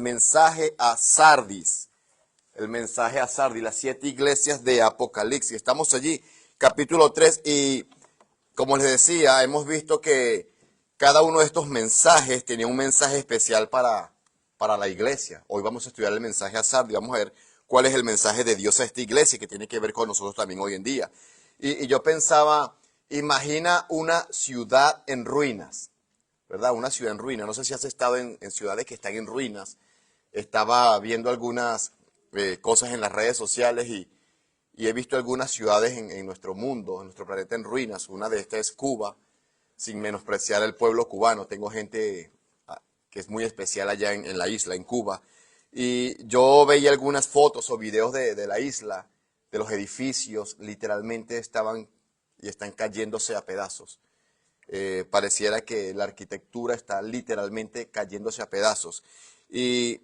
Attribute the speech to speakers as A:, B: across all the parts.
A: Mensaje a Sardis, el mensaje a Sardis, las 7 iglesias de Apocalipsis. Estamos allí, capítulo 3, y como les decía, hemos visto que cada uno de estos mensajes tenía un mensaje especial para la iglesia. Hoy vamos a estudiar el mensaje a Sardis, vamos a ver cuál es el mensaje de Dios a esta iglesia, que tiene que ver con nosotros también hoy en día. Y yo pensaba, imagina una ciudad en ruinas, ¿verdad? Una ciudad en ruinas. No sé si has estado en ciudades que están en ruinas. Estaba viendo algunas cosas en las redes sociales y he visto algunas ciudades en nuestro mundo, en nuestro planeta en ruinas. Una de estas es Cuba, sin menospreciar al pueblo cubano. Tengo gente que es muy especial allá en la isla, en Cuba. Y yo veía algunas fotos o videos de la isla, de los edificios, literalmente estaban y están cayéndose a pedazos. Pareciera que la arquitectura está literalmente cayéndose a pedazos. Y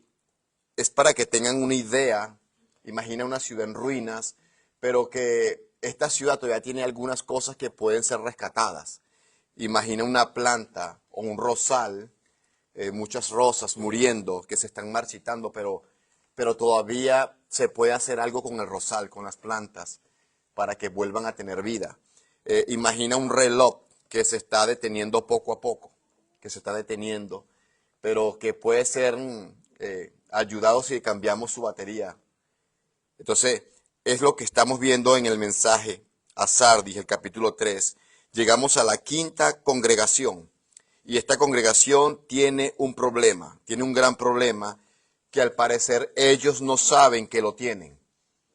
A: es para que tengan una idea. Imagina una ciudad en ruinas, pero que esta ciudad todavía tiene algunas cosas que pueden ser rescatadas. Imagina una planta o un rosal, muchas rosas muriendo, que se están marchitando, pero todavía se puede hacer algo con el rosal, con las plantas, para que vuelvan a tener vida. Imagina un reloj que se está deteniendo poco a poco, que se está deteniendo, pero que puede ser ayudado si cambiamos su batería. Entonces, es lo que estamos viendo en el mensaje a Sardis, el capítulo 3. Llegamos a la 5ª congregación, y esta congregación tiene un problema, tiene un gran problema, que al parecer ellos no saben que lo tienen.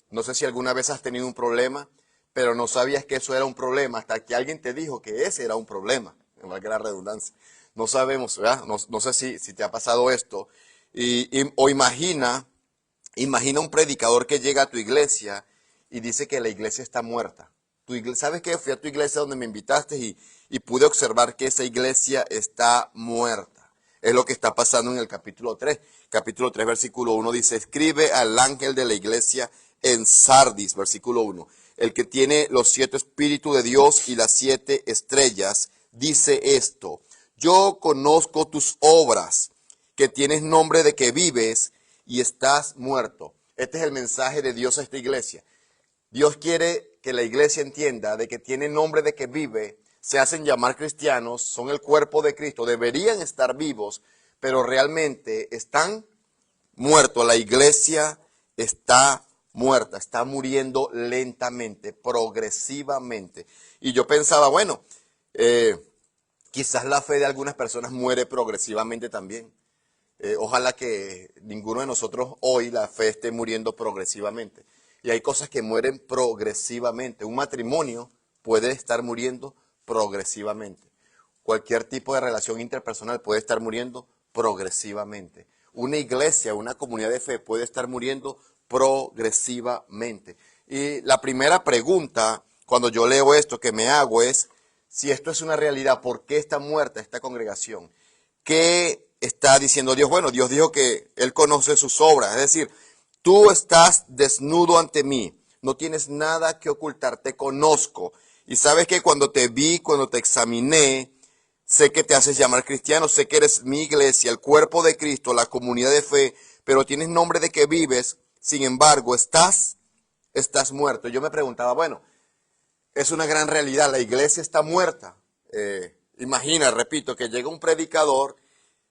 A: No sé si alguna vez has tenido un problema, pero no sabías que eso era un problema hasta que alguien te dijo que ese era un problema, en valga la redundancia. No sabemos, ¿verdad? No sé si te ha pasado esto. O imagina un predicador que llega a tu iglesia y dice que la iglesia está muerta. ¿Sabes qué? Fui a tu iglesia donde me invitaste y pude observar que esa iglesia está muerta. Es lo que está pasando en el capítulo 3. Capítulo 3, versículo 1 dice, escribe al ángel de la iglesia en Sardis, versículo 1. El que tiene los 7 espíritus de Dios y las 7 estrellas, dice esto, yo conozco tus obras, que tienes nombre de que vives y estás muerto. Este es el mensaje de Dios a esta iglesia. Dios quiere que la iglesia entienda de que tiene nombre de que vive, se hacen llamar cristianos, son el cuerpo de Cristo, deberían estar vivos, pero realmente están muertos. La iglesia está muerta, está muriendo lentamente, progresivamente. Y yo pensaba, bueno, quizás la fe de algunas personas muere progresivamente también. Ojalá que ninguno de nosotros hoy la fe esté muriendo progresivamente. Y hay cosas que mueren progresivamente. Un matrimonio puede estar muriendo progresivamente. Cualquier tipo de relación interpersonal puede estar muriendo progresivamente. Una iglesia, una comunidad de fe puede estar muriendo progresivamente. Y la primera pregunta, cuando yo leo esto, que me hago es, si esto es una realidad, ¿por qué está muerta esta congregación? ¿Qué está diciendo Dios? Bueno, Dios dijo que Él conoce sus obras. Es decir, tú estás desnudo ante mí. No tienes nada que ocultar. Te conozco. Y sabes que cuando te vi, cuando te examiné, sé que te haces llamar cristiano. Sé que eres mi iglesia, el cuerpo de Cristo, la comunidad de fe. Pero tienes nombre de que vives. Sin embargo, estás muerto. Yo me preguntaba, bueno, es una gran realidad. La iglesia está muerta. Imagina, repito, que llega un predicador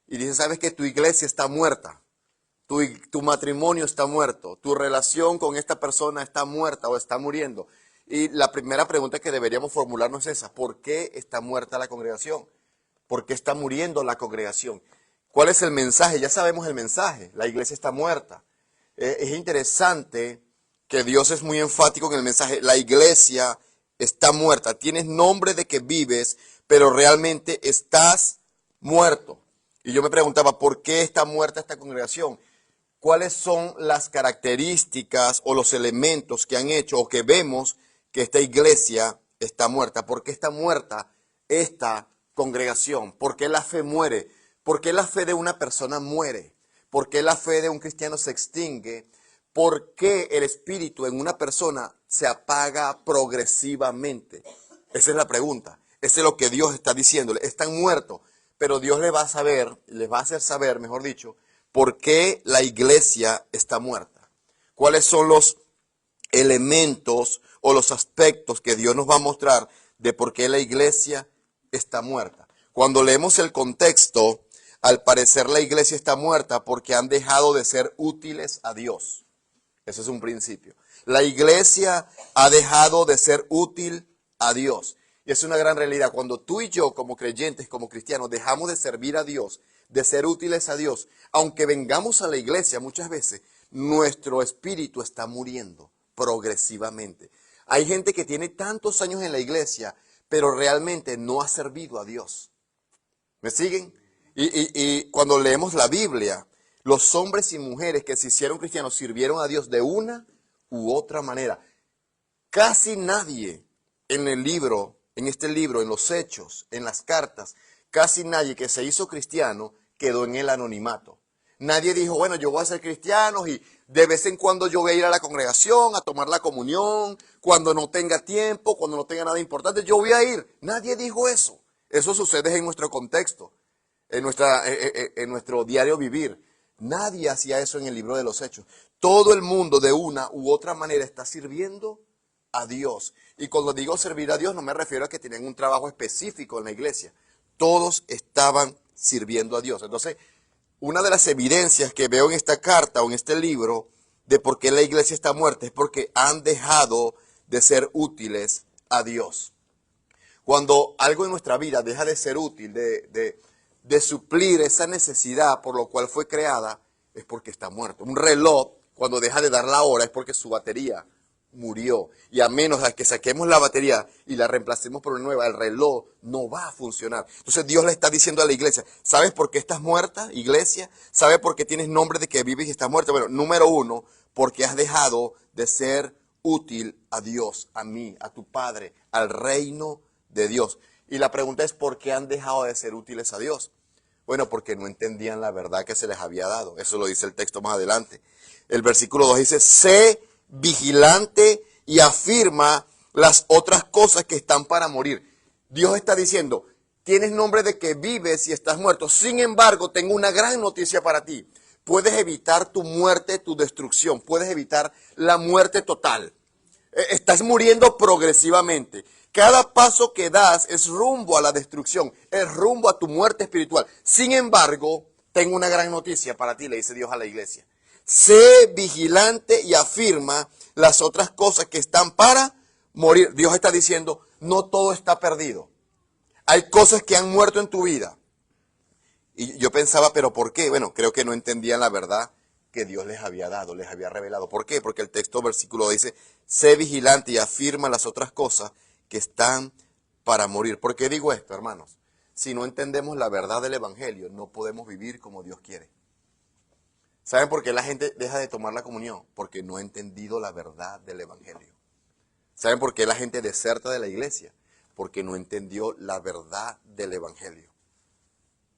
A: y dice, ¿sabes que tu iglesia está muerta? Tu matrimonio está muerto, tu relación con esta persona está muerta o está muriendo. Y la primera pregunta que deberíamos formularnos es esa, ¿por qué está muerta la congregación? ¿Por qué está muriendo la congregación? ¿Cuál es el mensaje? Ya sabemos el mensaje, la iglesia está muerta. Es interesante que Dios es muy enfático en el mensaje, la iglesia está muerta, tienes nombre de que vives, pero realmente estás muerto. Y yo me preguntaba, ¿por qué está muerta esta congregación? ¿Cuáles son las características o los elementos que han hecho o que vemos que esta iglesia está muerta? ¿Por qué está muerta esta congregación? ¿Por qué la fe muere? ¿Por qué la fe de una persona muere? ¿Por qué la fe de un cristiano se extingue? ¿Por qué el espíritu en una persona se apaga progresivamente? Esa es la pregunta. Eso es lo que Dios está diciéndole. Están muertos, pero Dios les va a hacer saber, mejor dicho, ¿Por qué la iglesia está muerta? ¿Cuáles son los elementos o los aspectos que Dios nos va a mostrar de por qué la iglesia está muerta? Cuando leemos el contexto, al parecer la iglesia está muerta porque han dejado de ser útiles a Dios. Ese es un principio. La iglesia ha dejado de ser útil a Dios. Y es una gran realidad. Cuando tú y yo, como creyentes, como cristianos, dejamos de servir a Dios, de ser útiles a Dios, aunque vengamos a la iglesia muchas veces, nuestro espíritu está muriendo progresivamente. Hay gente que tiene tantos años en la iglesia, pero realmente no ha servido a Dios. ¿Me siguen? Y cuando leemos la Biblia, los hombres y mujeres que se hicieron cristianos sirvieron a Dios de una u otra manera. Casi nadie en el libro, en este libro, en los hechos, en las cartas, casi nadie que se hizo cristiano quedó en el anonimato. Nadie dijo, bueno, yo voy a ser cristiano y de vez en cuando yo voy a ir a la congregación a tomar la comunión, cuando no tenga tiempo, cuando no tenga nada importante, yo voy a ir. Nadie dijo eso. Eso sucede en nuestro contexto, en nuestro diario vivir. Nadie hacía eso en el libro de los Hechos. Todo el mundo de una u otra manera está sirviendo a Dios. Y cuando digo servir a Dios no me refiero a que tienen un trabajo específico en la iglesia. Todos estaban sirviendo a Dios. Entonces, una de las evidencias que veo en esta carta o en este libro de por qué la iglesia está muerta es porque han dejado de ser útiles a Dios. Cuando algo en nuestra vida deja de ser útil, de suplir esa necesidad por lo cual fue creada, es porque está muerto. Un reloj, cuando deja de dar la hora, es porque su batería murió. Y a menos de que saquemos la batería y la reemplacemos por una nueva, el reloj no va a funcionar. Entonces Dios le está diciendo a la iglesia, ¿sabes por qué estás muerta, iglesia? ¿Sabes por qué tienes nombre de que vives y estás muerta? Bueno, número uno, porque has dejado de ser útil a Dios, a mí, a tu Padre, al reino de Dios. Y la pregunta es, ¿por qué han dejado de ser útiles a Dios? Bueno, porque no entendían la verdad que se les había dado. Eso lo dice el texto más adelante. El versículo 2 dice, sé vigilante y afirma las otras cosas que están para morir. Dios está diciendo, tienes nombre de que vives y estás muerto. Sin embargo, tengo una gran noticia para ti. Puedes evitar tu muerte, tu destrucción. Puedes evitar la muerte total. Estás muriendo progresivamente. Cada paso que das es rumbo a la destrucción, es rumbo a tu muerte espiritual. Sin embargo, tengo una gran noticia para ti, le dice Dios a la iglesia. Sé vigilante y afirma las otras cosas que están para morir. Dios está diciendo, no todo está perdido. Hay cosas que han muerto en tu vida. Y yo pensaba, ¿pero por qué? Bueno, creo que no entendían la verdad que Dios les había dado, les había revelado. ¿Por qué? Porque el texto versículo dice, sé vigilante y afirma las otras cosas que están para morir. ¿Por qué digo esto, hermanos? Si no entendemos la verdad del evangelio, no podemos vivir como Dios quiere. ¿Saben por qué la gente deja de tomar la comunión? Porque no ha entendido la verdad del evangelio. ¿Saben por qué la gente deserta de la iglesia? Porque no entendió la verdad del evangelio.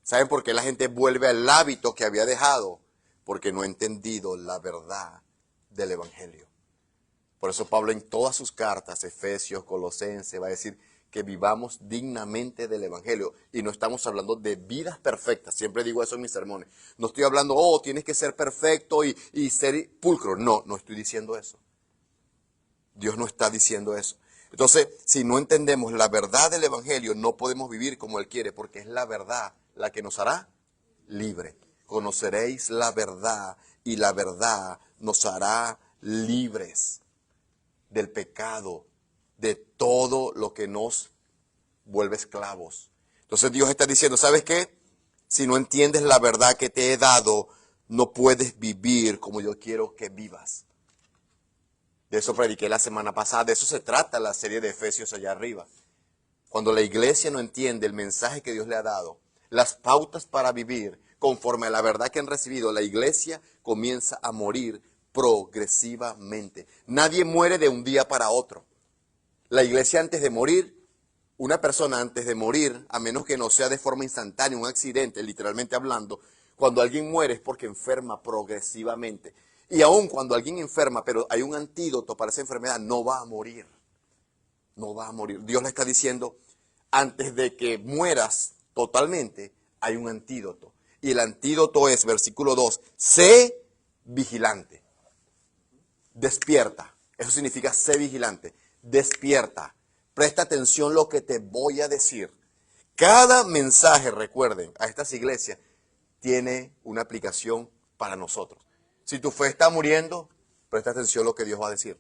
A: ¿Saben por qué la gente vuelve al hábito que había dejado? Porque no ha entendido la verdad del evangelio. Por eso Pablo en todas sus cartas, Efesios, Colosenses, va a decir que vivamos dignamente del evangelio. Y no estamos hablando de vidas perfectas. Siempre digo eso en mis sermones. No estoy hablando, tienes que ser perfecto y ser pulcro. No, no estoy diciendo eso. Dios no está diciendo eso. Entonces, si no entendemos la verdad del evangelio, no podemos vivir como Él quiere, porque es la verdad la que nos hará libre. Conoceréis la verdad y la verdad nos hará libres del pecado, de todo lo que nos vuelve esclavos. Entonces Dios está diciendo, ¿sabes qué? Si no entiendes la verdad que te he dado, no puedes vivir como yo quiero que vivas. De eso prediqué la semana pasada, de eso se trata la serie de Efesios allá arriba. Cuando la iglesia no entiende el mensaje que Dios le ha dado, las pautas para vivir conforme a la verdad que han recibido, la iglesia comienza a morir progresivamente. Nadie muere de un día para otro. La iglesia antes de morir, una persona antes de morir, a menos que no sea de forma instantánea, un accidente, literalmente hablando, cuando alguien muere es porque enferma progresivamente. Y aun cuando alguien enferma, pero hay un antídoto para esa enfermedad, no va a morir. No va a morir. Dios le está diciendo, antes de que mueras totalmente, hay un antídoto. Y el antídoto es, versículo 2, sé vigilante. Despierta. Eso significa sé vigilante. Despierta. Presta atención lo que te voy a decir. Cada mensaje, recuerden, a estas iglesias tiene una aplicación para nosotros. Si tu fe está muriendo, presta atención a lo que Dios va a decir.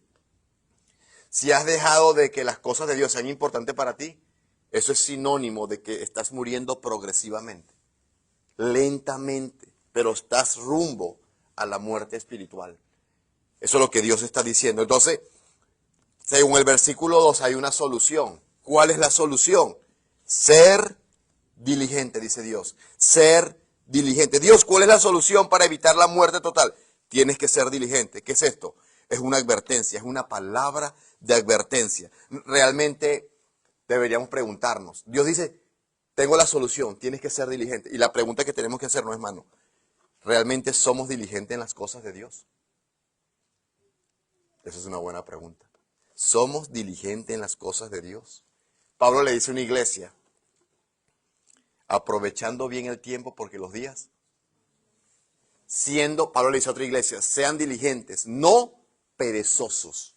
A: Si has dejado de que las cosas de Dios sean importantes para ti, eso es sinónimo de que estás muriendo progresivamente, lentamente, pero estás rumbo a la muerte espiritual. Eso es lo que Dios está diciendo. Entonces, según el versículo 2 hay una solución. ¿Cuál es la solución? Ser diligente, dice Dios. Ser diligente. Dios, ¿cuál es la solución para evitar la muerte total? Tienes que ser diligente. ¿Qué es esto? Es una advertencia, es una palabra de advertencia. Realmente deberíamos preguntarnos. Dios dice, tengo la solución, tienes que ser diligente. Y la pregunta que tenemos que hacernos, hermano, ¿realmente somos diligentes en las cosas de Dios? Esa es una buena pregunta. ¿Somos diligentes en las cosas de Dios? Pablo le dice a una iglesia, aprovechando bien el tiempo porque los días, Pablo le dice a otra iglesia, sean diligentes, no perezosos.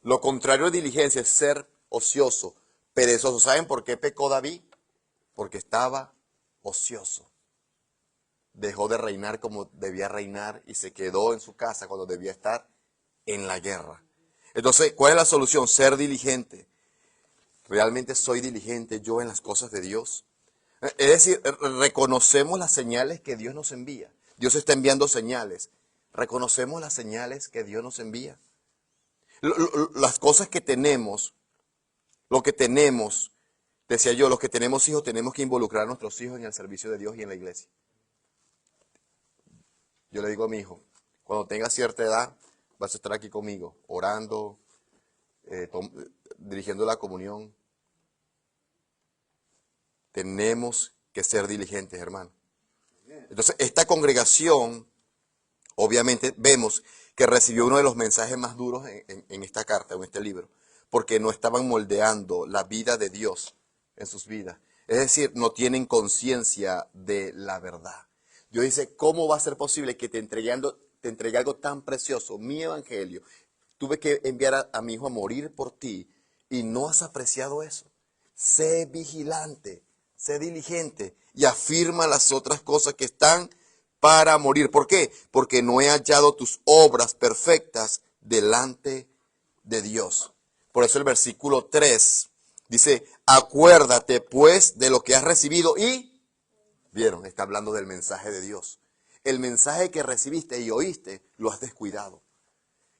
A: Lo contrario de diligencia es ser ocioso, perezoso. ¿Saben por qué pecó David? Porque estaba ocioso. Dejó de reinar como debía reinar y se quedó en su casa cuando debía estar en la guerra. Entonces, ¿cuál es la solución? Ser diligente. ¿Realmente soy diligente yo en las cosas de Dios? Es decir, reconocemos las señales que Dios nos envía. Dios está enviando señales. Reconocemos las señales que Dios nos envía. Las cosas que tenemos, lo que tenemos, decía yo, los que tenemos hijos tenemos que involucrar a nuestros hijos en el servicio de Dios y en la iglesia. Yo le digo a mi hijo, cuando tenga cierta edad, vas a estar aquí conmigo, orando, dirigiendo la comunión. Tenemos que ser diligentes, hermano. Entonces, esta congregación, obviamente, vemos que recibió uno de los mensajes más duros en esta carta, en este libro, porque no estaban moldeando la vida de Dios en sus vidas. Es decir, no tienen conciencia de la verdad. Dios dice, ¿cómo va a ser posible que te entregue algo tan precioso, mi evangelio? Tuve que enviar a mi hijo a morir por ti y no has apreciado eso. Sé vigilante, sé diligente y afirma las otras cosas que están para morir. ¿Por qué? Porque no he hallado tus obras perfectas delante de Dios. Por eso el versículo 3 dice, acuérdate pues de lo que has recibido y, vieron, está hablando del mensaje de Dios. El mensaje que recibiste y oíste, lo has descuidado.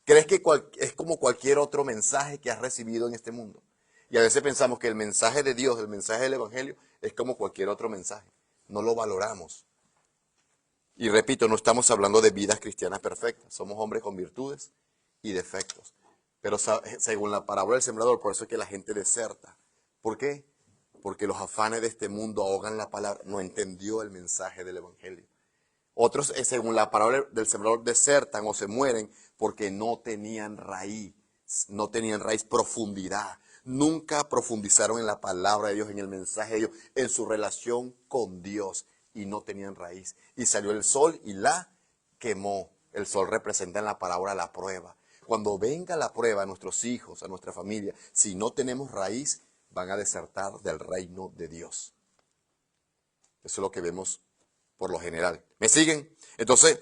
A: ¿Crees que es como cualquier otro mensaje que has recibido en este mundo? Y a veces pensamos que el mensaje de Dios, el mensaje del Evangelio, es como cualquier otro mensaje. No lo valoramos. Y repito, no estamos hablando de vidas cristianas perfectas. Somos hombres con virtudes y defectos. Pero según la parábola del sembrador, por eso es que la gente deserta. ¿Por qué? Porque los afanes de este mundo ahogan la palabra. No entendió el mensaje del Evangelio. Otros, según la parábola del sembrador, desertan o se mueren porque no tenían raíz. No tenían raíz, profundidad. Nunca profundizaron en la palabra de Dios, en el mensaje de Dios, en su relación con Dios. Y no tenían raíz. Y salió el sol y la quemó. El sol representa en la parábola la prueba. Cuando venga la prueba a nuestros hijos, a nuestra familia, si no tenemos raíz, van a desertar del reino de Dios. Eso es lo que vemos por lo general. ¿Me siguen? Entonces,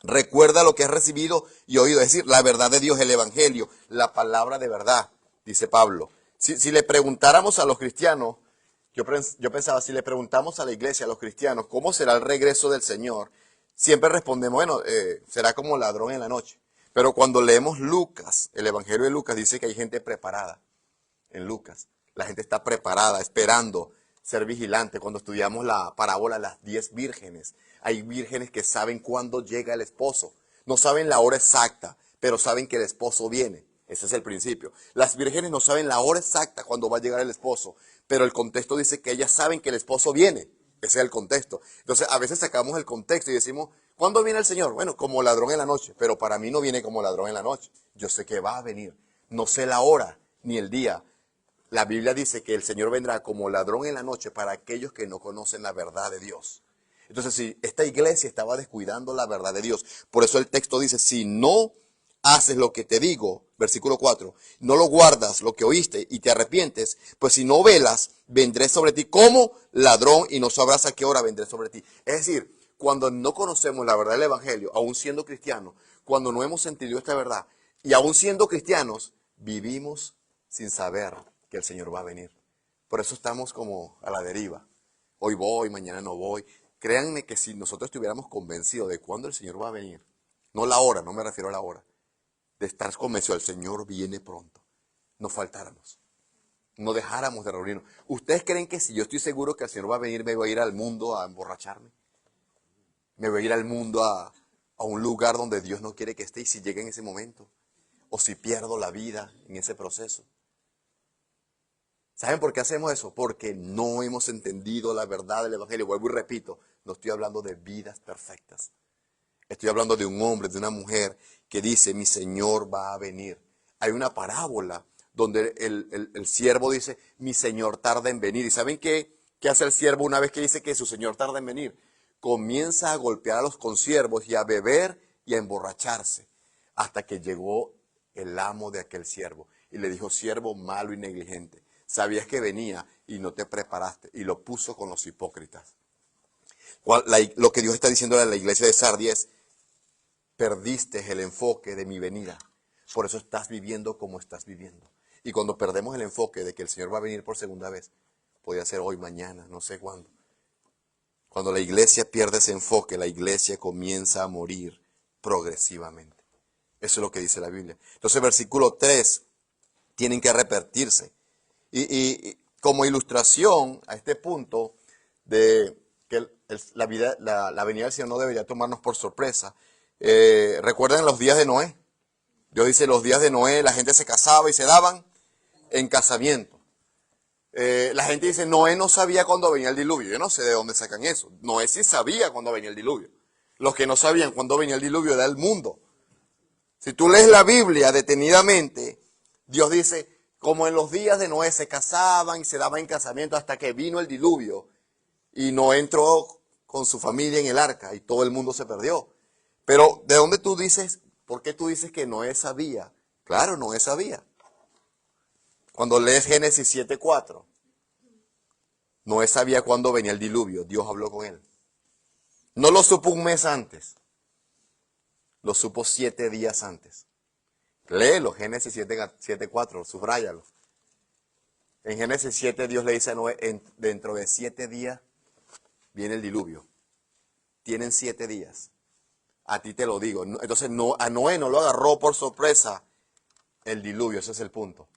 A: recuerda lo que has recibido y oído. Es decir, la verdad de Dios, el Evangelio, la palabra de verdad, dice Pablo. Si le preguntáramos a los cristianos, yo pensaba, si le preguntamos a la iglesia, a los cristianos, ¿cómo será el regreso del Señor? Siempre respondemos, bueno, será como ladrón en la noche. Pero cuando leemos Lucas, el Evangelio de Lucas dice que hay gente preparada en Lucas. La gente está preparada, esperando ser vigilante. Cuando estudiamos la parábola de las 10 vírgenes, hay vírgenes que saben cuándo llega el esposo. No saben la hora exacta, pero saben que el esposo viene. Ese es el principio. Las vírgenes no saben la hora exacta cuando va a llegar el esposo, pero el contexto dice que ellas saben que el esposo viene. Ese es el contexto. Entonces, a veces sacamos el contexto y decimos, ¿cuándo viene el Señor? Bueno, como ladrón en la noche, pero para mí no viene como ladrón en la noche. Yo sé que va a venir. No sé la hora ni el día. La Biblia dice que el Señor vendrá como ladrón en la noche para aquellos que no conocen la verdad de Dios. Entonces, si esta iglesia estaba descuidando la verdad de Dios, por eso el texto dice, si no haces lo que te digo, versículo 4, no lo guardas lo que oíste y te arrepientes, pues si no velas, vendré sobre ti como ladrón y no sabrás a qué hora vendré sobre ti. Es decir, cuando no conocemos la verdad del evangelio, aún siendo cristianos, cuando no hemos entendido esta verdad y aún siendo cristianos, vivimos sin saber que el Señor va a venir. Por eso estamos como a la deriva. Hoy voy, mañana no voy. Créanme que si nosotros estuviéramos convencidos de cuándo el Señor va a venir, no la hora, no me refiero a la hora, de estar convencidos, el Señor viene pronto, no faltáramos, no dejáramos de reunirnos. ¿Ustedes creen que si yo estoy seguro que el Señor va a venir, me voy a ir al mundo a emborracharme? ¿Me voy a ir al mundo a un lugar donde Dios no quiere que esté y si llega en ese momento? ¿O si pierdo la vida en ese proceso? ¿Saben por qué hacemos eso? Porque no hemos entendido la verdad del evangelio. Vuelvo y repito, no estoy hablando de vidas perfectas. Estoy hablando de un hombre, de una mujer que dice, mi Señor va a venir. Hay una parábola donde el siervo dice, mi Señor tarda en venir. ¿Y saben qué hace el siervo una vez que dice que su Señor tarda en venir? Comienza a golpear a los consiervos y a beber y a emborracharse. Hasta que llegó el amo de aquel siervo y le dijo, siervo malo y negligente, sabías que venía y no te preparaste, y lo puso con los hipócritas. Lo que Dios está diciendo a la iglesia de Sardis es, perdiste el enfoque de mi venida. Por eso estás viviendo como estás viviendo. Y cuando perdemos el enfoque de que el Señor va a venir por segunda vez, podría ser hoy, mañana, no sé cuándo. Cuando la iglesia pierde ese enfoque, la iglesia comienza a morir progresivamente. Eso es lo que dice la Biblia. Entonces, versículo 3, tienen que repetirse. Y como ilustración a este punto de que la venida del Señor no debería tomarnos por sorpresa, ¿recuerdan los días de Noé? Dios dice, los días de Noé la gente se casaba y se daban en casamiento. La gente dice, Noé no sabía cuándo venía el diluvio. Yo no sé de dónde sacan eso. Noé sí sabía cuándo venía el diluvio. Los que no sabían cuándo venía el diluvio era el mundo. Si tú lees la Biblia detenidamente, Dios dice, como en los días de Noé se casaban y se daban en casamiento hasta que vino el diluvio y Noé entró con su familia en el arca y todo el mundo se perdió. Pero ¿de dónde tú dices, por qué tú dices que Noé sabía? Claro, Noé sabía. Cuando lees Génesis 7:4, Noé sabía cuándo venía el diluvio, Dios habló con él. No lo supo un mes antes, lo supo 7 días antes. Léelo, Génesis 7:4, subráyalo. En Génesis 7 Dios le dice a Noé, dentro de 7 días viene el diluvio. Tienen 7 días. A ti te lo digo. Entonces a Noé no lo agarró por sorpresa el diluvio, ese es el punto.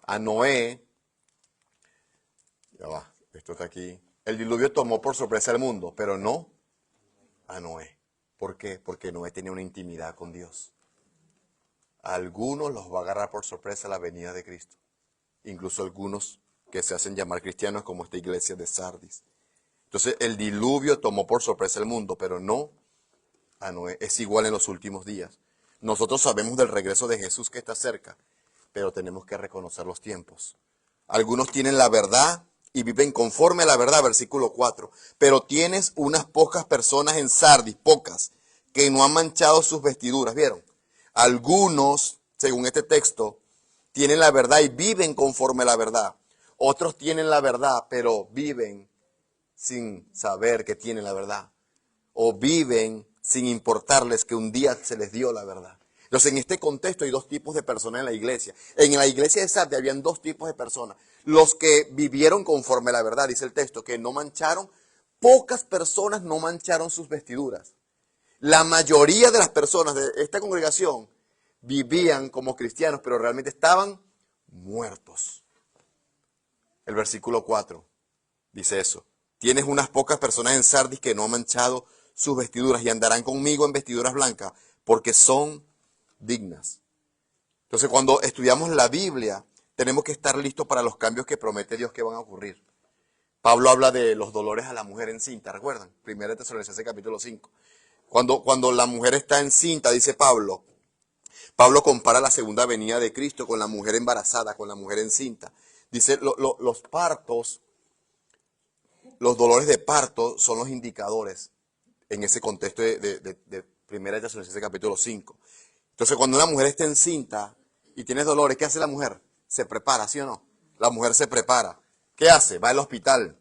A: A Noé, ya va, esto está aquí. El diluvio tomó por sorpresa al mundo, pero no a Noé. ¿Por qué? Porque Noé tenía una intimidad con Dios. A algunos los va a agarrar por sorpresa la venida de Cristo. Incluso algunos que se hacen llamar cristianos como esta iglesia de Sardis. Entonces el diluvio tomó por sorpresa al mundo, pero no a Noé. Es igual en los últimos días. Nosotros sabemos del regreso de Jesús que está cerca, pero tenemos que reconocer los tiempos. Algunos tienen la verdad y viven conforme a la verdad, versículo 4. Pero tienes unas pocas personas en Sardis, pocas, que no han manchado sus vestiduras, ¿vieron? Algunos, según este texto, tienen la verdad y viven conforme a la verdad. Otros tienen la verdad, pero viven sin saber que tienen la verdad. O viven sin importarles que un día se les dio la verdad. Entonces, en este contexto hay dos tipos de personas en la iglesia. En la iglesia de Sardis habían dos tipos de personas. Los que vivieron conforme a la verdad, dice el texto, que no mancharon. Pocas personas no mancharon sus vestiduras. La mayoría de las personas de esta congregación vivían como cristianos, pero realmente estaban muertos. El versículo 4 dice eso. Tienes unas pocas personas en Sardis que no han manchado sus vestiduras y andarán conmigo en vestiduras blancas porque son dignas. Entonces, cuando estudiamos la Biblia, tenemos que estar listos para los cambios que promete Dios que van a ocurrir. Pablo habla de los dolores a la mujer encinta, ¿recuerdan? 1 Tesalonicenses capítulo 5. Cuando la mujer está encinta, dice Pablo compara la segunda venida de Cristo con la mujer embarazada, con la mujer encinta. Dice, los partos los dolores de parto son los indicadores en ese contexto de Primera de Tesalonicenses capítulo 5. Entonces, cuando una mujer está encinta y tiene dolores, ¿qué hace la mujer? Se prepara, ¿sí o no? La mujer se prepara. ¿Qué hace? Va al hospital.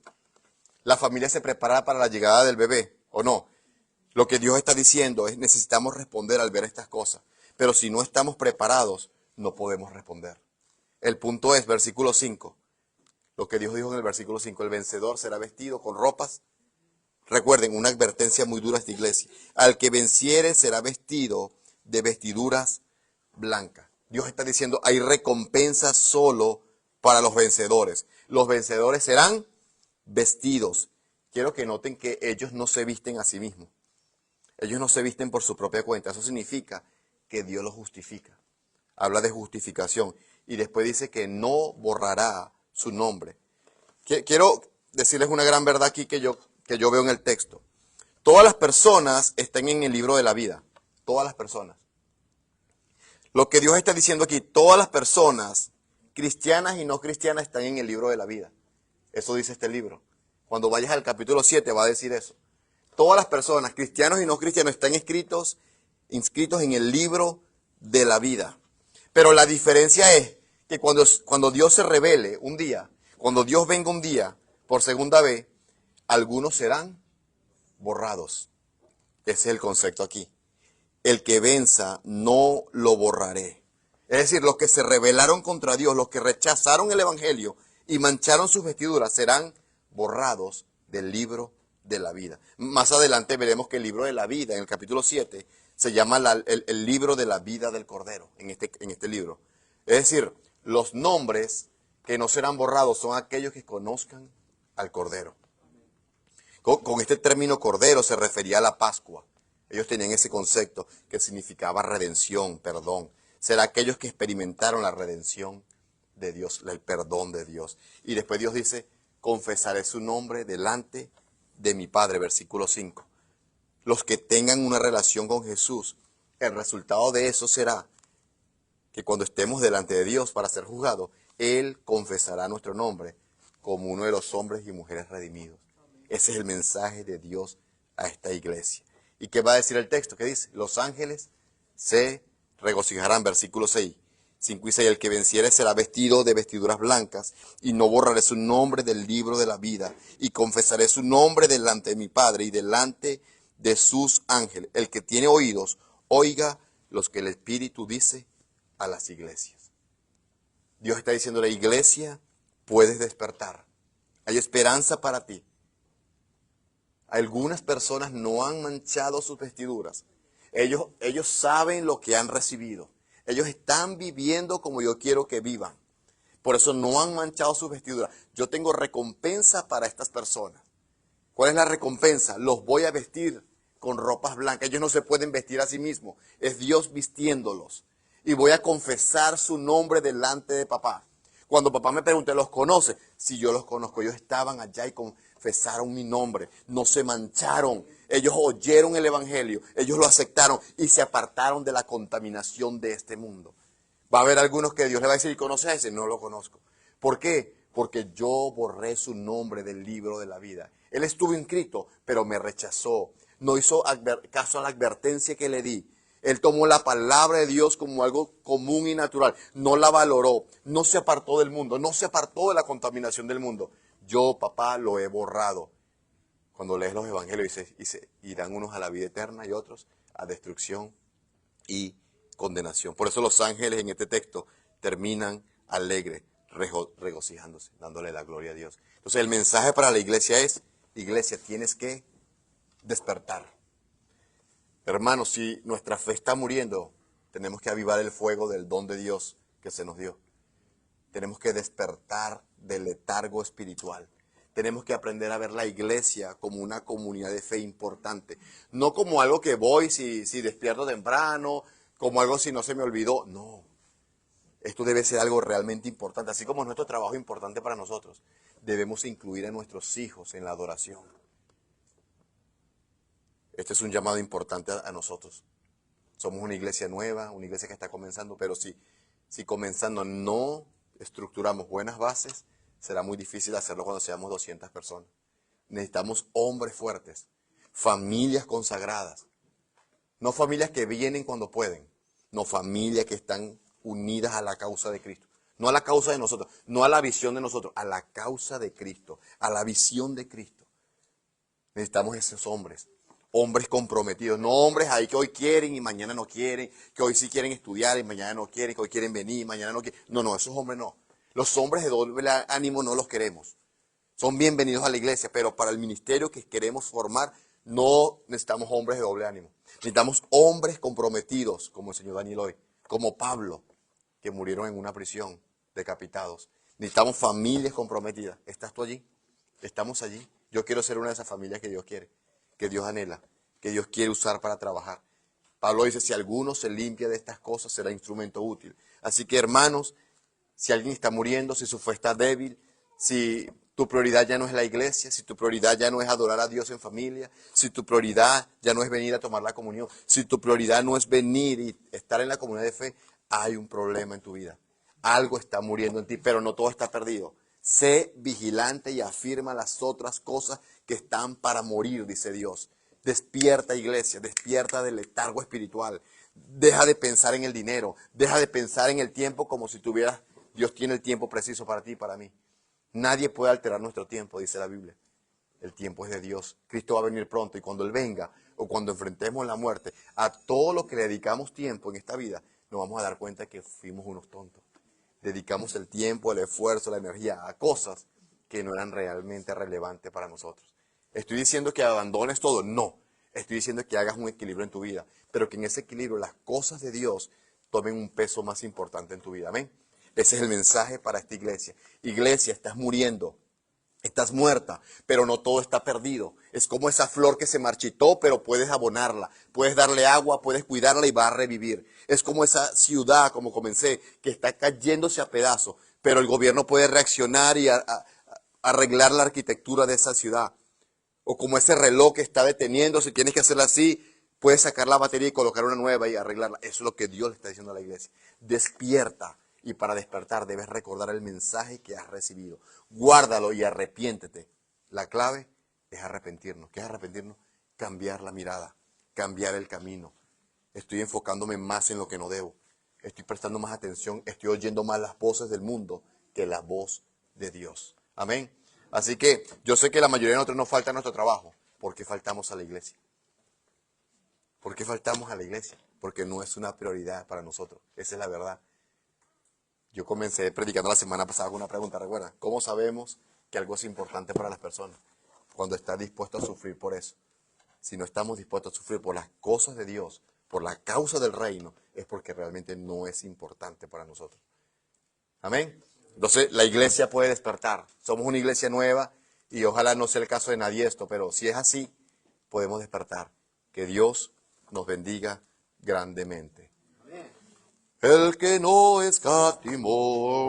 A: La familia se prepara para la llegada del bebé, ¿o no? Lo que Dios está diciendo es necesitamos responder al ver estas cosas. Pero si no estamos preparados, no podemos responder. El punto es, versículo 5. Lo que Dios dijo en el versículo 5, el vencedor será vestido con ropas. Recuerden, una advertencia muy dura a esta iglesia. Al que venciere será vestido de vestiduras blancas. Dios está diciendo, hay recompensa solo para los vencedores. Los vencedores serán vestidos. Quiero que noten que ellos no se visten a sí mismos. Ellos no se visten por su propia cuenta. Eso significa que Dios los justifica. Habla de justificación. Y después dice que no borrará su nombre. Quiero decirles una gran verdad aquí que yo veo en el texto. Todas las personas están en el libro de la vida. Todas las personas. Lo que Dios está diciendo aquí, todas las personas, cristianas y no cristianas, están en el libro de la vida. Eso dice este libro. Cuando vayas al capítulo 7 va a decir eso. Todas las personas, cristianos y no cristianos, están inscritos en el libro de la vida. Pero la diferencia es que cuando Dios se revele un día, cuando Dios venga un día por segunda vez, algunos serán borrados. Ese es el concepto aquí. El que venza no lo borraré. Es decir, los que se rebelaron contra Dios, los que rechazaron el evangelio y mancharon sus vestiduras, serán borrados del libro de la vida. Más adelante veremos que el libro de la vida, en el capítulo 7, se llama el libro de la vida del Cordero, en este libro. Es decir, los nombres que no serán borrados son aquellos que conozcan al Cordero. Con este término Cordero se refería a la Pascua. Ellos tenían ese concepto que significaba redención, perdón. Será aquellos que experimentaron la redención de Dios, el perdón de Dios. Y después Dios dice, confesaré su nombre delante de mi Padre, versículo 5. Los que tengan una relación con Jesús, el resultado de eso será que cuando estemos delante de Dios para ser juzgados, Él confesará nuestro nombre como uno de los hombres y mujeres redimidos. Ese es el mensaje de Dios a esta iglesia. ¿Y qué va a decir el texto? ¿Qué dice? Los ángeles se regocijarán, versículo 6. 5 y 6, el que venciere será vestido de vestiduras blancas, y no borraré su nombre del libro de la vida, y confesaré su nombre delante de mi Padre y delante de sus ángeles. El que tiene oídos, oiga los que el Espíritu dice a las iglesias. Dios está diciendo, la iglesia, puedes despertar. Hay esperanza para ti. Algunas personas no han manchado sus vestiduras. Ellos saben lo que han recibido. Ellos están viviendo como yo quiero que vivan. Por eso no han manchado sus vestiduras. Yo tengo recompensa para estas personas. ¿Cuál es la recompensa? Los voy a vestir con ropas blancas. Ellos no se pueden vestir a sí mismos. Es Dios vistiéndolos. Y voy a confesar su nombre delante de papá. Cuando papá me pregunte, ¿los conoce? Si yo los conozco, ellos estaban allá y confesaron mi nombre. No se mancharon. Ellos oyeron el evangelio. Ellos lo aceptaron y se apartaron de la contaminación de este mundo. Va a haber algunos que Dios le va a decir, ¿conoces a ese? No lo conozco. ¿Por qué? Porque yo borré su nombre del libro de la vida. Él estuvo inscrito, pero me rechazó. No hizo caso a la advertencia que le di. Él tomó la palabra de Dios como algo común y natural. No la valoró. No se apartó del mundo. No se apartó de la contaminación del mundo. Yo, papá, lo he borrado. Cuando lees los evangelios, irán unos a la vida eterna y otros a destrucción y condenación. Por eso los ángeles en este texto terminan alegres, regocijándose, dándole la gloria a Dios. Entonces el mensaje para la iglesia es, iglesia, tienes que despertar. Hermanos, si nuestra fe está muriendo, tenemos que avivar el fuego del don de Dios que se nos dio. Tenemos que despertar del letargo espiritual. Tenemos que aprender a ver la iglesia como una comunidad de fe importante. No como algo que voy si despierto temprano, como algo si no se me olvidó. No. Esto debe ser algo realmente importante. Así como nuestro trabajo es importante para nosotros, debemos incluir a nuestros hijos en la adoración. Este es un llamado importante a nosotros. Somos una iglesia nueva, una iglesia que está comenzando, pero si comenzando no estructuramos buenas bases, será muy difícil hacerlo cuando seamos 200 personas. Necesitamos hombres fuertes, familias consagradas. No familias que vienen cuando pueden, no familias que están unidas a la causa de Cristo. No a la causa de nosotros, no a la visión de nosotros, a la causa de Cristo, a la visión de Cristo. Necesitamos esos hombres, hombres comprometidos, no hombres ahí que hoy quieren y mañana no quieren, que hoy sí quieren estudiar y mañana no quieren, que hoy quieren venir y mañana no quieren. No, esos hombres no. Los hombres de doble ánimo no los queremos. Son bienvenidos a la iglesia, pero para el ministerio que queremos formar, no necesitamos hombres de doble ánimo. Necesitamos hombres comprometidos, como el señor Daniel hoy, como Pablo, que murieron en una prisión, decapitados. Necesitamos familias comprometidas. ¿Estás tú allí? ¿Estamos allí? Yo quiero ser una de esas familias que Dios quiere, que Dios anhela, que Dios quiere usar para trabajar. Pablo dice, si alguno se limpia de estas cosas, será instrumento útil. Así que, hermanos, si alguien está muriendo, si su fe está débil, si tu prioridad ya no es la iglesia, si tu prioridad ya no es adorar a Dios en familia, si tu prioridad ya no es venir a tomar la comunión, si tu prioridad no es venir y estar en la comunidad de fe, hay un problema en tu vida. Algo está muriendo en ti, pero no todo está perdido. Sé vigilante y afirma las otras cosas que están para morir, dice Dios. Despierta, iglesia, despierta del letargo espiritual. Deja de pensar en el dinero, deja de pensar en el tiempo como si tuvieras, Dios tiene el tiempo preciso para ti y para mí. Nadie puede alterar nuestro tiempo, dice la Biblia. El tiempo es de Dios. Cristo va a venir pronto y cuando Él venga o cuando enfrentemos la muerte, a todo lo que le dedicamos tiempo en esta vida, nos vamos a dar cuenta que fuimos unos tontos. Dedicamos el tiempo, el esfuerzo, la energía a cosas que no eran realmente relevantes para nosotros. ¿Estoy diciendo que abandones todo? No. Estoy diciendo que hagas un equilibrio en tu vida, pero que en ese equilibrio las cosas de Dios tomen un peso más importante en tu vida. Amén. Ese es el mensaje para esta iglesia. Iglesia, estás muriendo. Estás muerta, pero no todo está perdido. Es como esa flor que se marchitó, pero puedes abonarla, puedes darle agua, puedes cuidarla y va a revivir. Es como esa ciudad, como comencé, que está cayéndose a pedazos, pero el gobierno puede reaccionar y arreglar la arquitectura de esa ciudad. O como ese reloj que está deteniendo, si tienes que hacerlo así, puedes sacar la batería y colocar una nueva y arreglarla. Eso es lo que Dios le está diciendo a la iglesia. Despierta. Y para despertar debes recordar el mensaje que has recibido. Guárdalo y arrepiéntete. La clave es arrepentirnos. ¿Qué es arrepentirnos? Cambiar la mirada, cambiar el camino. Estoy enfocándome más en lo que no debo. Estoy prestando más atención, estoy oyendo más las voces del mundo que la voz de Dios. Amén. Así que yo sé que la mayoría de nosotros nos falta nuestro trabajo. ¿Por qué faltamos a la iglesia? ¿Por qué faltamos a la iglesia? Porque no es una prioridad para nosotros. Esa es la verdad. Yo comencé predicando la semana pasada con una pregunta, ¿recuerdan? ¿Cómo sabemos que algo es importante para las personas? Cuando estás dispuesto a sufrir por eso. Si no estamos dispuestos a sufrir por las cosas de Dios, por la causa del reino, es porque realmente no es importante para nosotros. Amén. Entonces la iglesia puede despertar. Somos una iglesia nueva y ojalá no sea el caso de nadie esto, pero si es así, podemos despertar. Que Dios nos bendiga grandemente. El que no escatimó